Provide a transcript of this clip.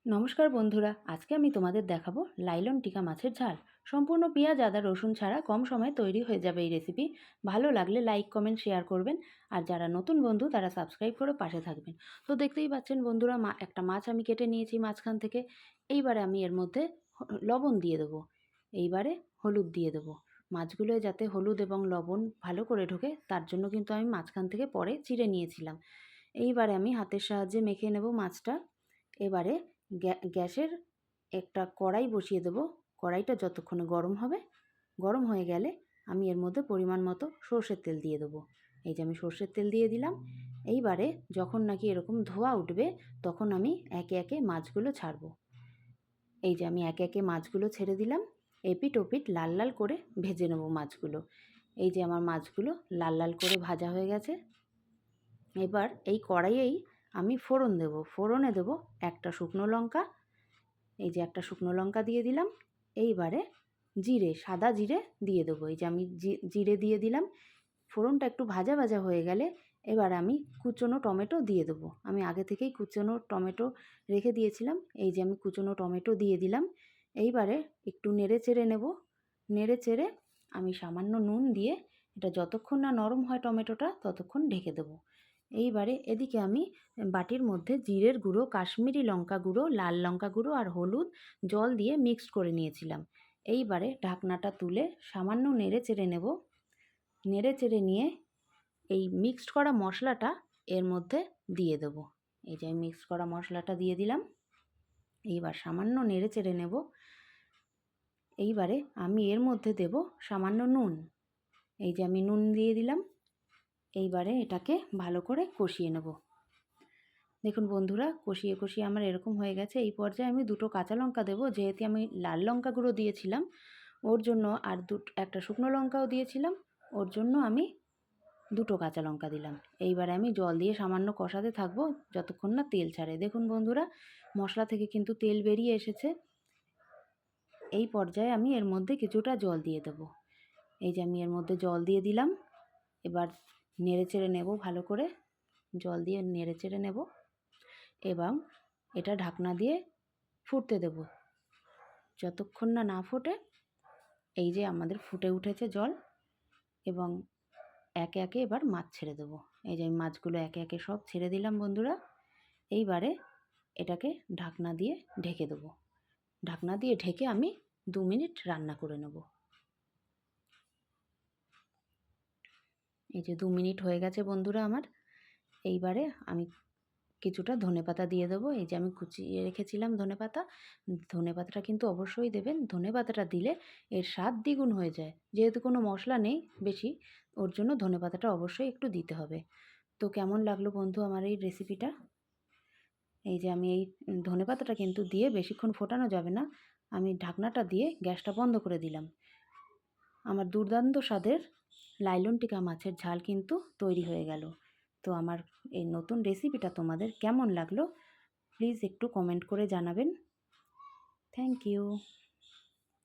নমস্কার বন্ধুরা, আজকে আমি তোমাদের দেখাবো লাইলন টিকা মাছের ঝাল। সম্পূর্ণ পেঁয়াজ আদা রসুন ছাড়া কম সময়ে তৈরি হয়ে যাবে এই রেসিপি। ভালো লাগলে লাইক কমেন্ট শেয়ার করবেন, আর যারা নতুন বন্ধু তারা সাবস্ক্রাইব করে পাশে থাকবেন। তো দেখতেই পাচ্ছেন বন্ধুরা, একটা মাছ আমি কেটে নিয়েছি মাঝখান থেকে। এইবারে আমি এর মধ্যে লবণ দিয়ে দেবো, এইবারে হলুদ দিয়ে দেবো। মাছগুলো যাতে হলুদ এবং লবণ ভালো করে ঢোকে তার জন্য কিন্তু আমি মাঝখান থেকে পরে চিড়ে নিয়েছিলাম। এইবারে আমি হাতের সাহায্যে মেখে নেব মাছটা। এবারে গ্যাসের একটা কড়াই বসিয়ে দেবো। কড়াইটা যতক্ষণে গরম হবে, গরম হয়ে গেলে আমি এর মধ্যে পরিমাণ মতো সর্ষের তেল দিয়ে দেবো। এই যে আমি সর্ষের তেল দিয়ে দিলাম। এইবারে যখন নাকি এরকম ধোঁয়া উঠবে তখন আমি একে একে মাছগুলো ছাড়বো। এই যে আমি একে একে মাছগুলো ছেড়ে দিলাম। এপিঠ ওপিঠ লাল লাল করে ভেজে নেবো মাছগুলো। এই যে আমার মাছগুলো লাল লাল করে ভাজা হয়ে গেছে। এবার এই কড়াইয়েই আমি ফোড়ন দেব। ফোড়নে দেব একটা শুকনো লঙ্কা। এই যে একটা শুকনো লঙ্কা দিয়ে দিলাম। এইবারে জিরে, সাদা জিরে দিয়ে দেবো। এই যে আমি জিরে দিয়ে দিলাম। ফোড়নটা একটু ভাজা ভাজা হয়ে গেলে এবার আমি কুচনো টমেটো দিয়ে দেবো। আমি আগে থেকেই কুচনো টমেটো রেখে দিয়েছিলাম। এই যে আমি কুচনো টমেটো দিয়ে দিলাম। এইবারে একটু নেড়ে চেড়ে নেব। নেড়ে চেড়ে আমি সামান্য নুন দিয়ে এটা যতক্ষণ না নরম হয় টমেটোটা ততক্ষণ ঢেকে দেবো। এইবারে এদিকে আমি বাটির মধ্যে জিরের গুঁড়ো, কাশ্মীরি লঙ্কা গুঁড়ো, লাল লঙ্কা গুঁড়ো আর হলুদ জল দিয়ে মিক্সড করে নিয়েছিলাম। এইবারে ঢাকনাটা তুলে সামান্য নেড়ে চেড়ে নেব। নেড়ে চেড়ে নিয়ে এই মিক্সড করা মশলাটা এর মধ্যে দিয়ে দেব। এই যে মিক্সড করা মশলাটা দিয়ে দিলাম। এইবার সামান্য নেড়ে চেড়ে নেব। এইবারে আমি এর মধ্যে দেব সামান্য নুন। এই যে আমি নুন দিয়ে দিলাম। এইবারে এটাকে ভালো করে কষিয়ে নেব। দেখুন বন্ধুরা, কষিয়ে কষিয়ে আমার এরকম হয়ে গেছে। এই পর্যায়ে আমি দুটো কাঁচা লঙ্কা দেবো। যেহেতু আমি লাল লঙ্কা গুঁড়ো দিয়েছিলাম ওর জন্য, আর একটা শুকনো লঙ্কাও দিয়েছিলাম ওর জন্য আমি দুটো কাঁচা লঙ্কা দিলাম। এইবারে আমি জল দিয়ে সামান্য কষাতে থাকবো যতক্ষণ না তেল ছাড়ে। দেখুন বন্ধুরা, মশলা থেকে কিন্তু তেল বেরিয়ে এসেছে। এই পর্যায়ে আমি এর মধ্যে কিছুটা জল দিয়ে দেবো। এই যে আমি এর মধ্যে জল দিয়ে দিলাম। এবার নেড়ে চেড়ে নেব ভালো করে। জল দিয়ে নেড়ে চেড়ে নেব এবং এটা ঢাকনা দিয়ে ফুটতে দেব যতক্ষণ না না ফোটে। এই যে আমাদের ফুটে উঠেছে জল, এবং একে একে এবার মাছ ছেড়ে দেবো। এই যে মাছগুলো একে একে সব ছেড়ে দিলাম বন্ধুরা। এইবারে এটাকে ঢাকনা দিয়ে ঢেকে দেবো। ঢাকনা দিয়ে ঢেকে আমি 2 মিনিট রান্না করে নেব। এই যে 2 মিনিট হয়ে গেছে বন্ধুরা আমার। এইবারে আমি কিছুটা ধনেপাতা দিয়ে দেবো। এই যে আমি কুচিয়ে রেখেছিলাম ধনেপাতা। ধনেপাতাটা কিন্তু অবশ্যই দেবেন। ধনেপাতাটা দিলে এর স্বাদ দ্বিগুণ হয়ে যায়। যেহেতু কোনো মশলা নেই বেশি, ওর জন্য ধনেপাতাটা অবশ্যই একটু দিতে হবে। তো কেমন লাগলো বন্ধু আমার এই রেসিপিটা? এই যে আমি এই ধনেপাতাটা কিন্তু দিয়ে বেশিক্ষণ ফোটানো যাবে না। আমি ঢাকনাটা দিয়ে গ্যাসটা বন্ধ করে দিলাম। আমার দুর্দান্ত স্বাদের লাইলন টিকা মাছের ঝাল কিন্তু তৈরি হয়ে গেল। তো আমার এই নতুন রেসিপিটা তোমাদের কেমন লাগলো প্লিজ একটু কমেন্ট করে জানাবেন। Thank you.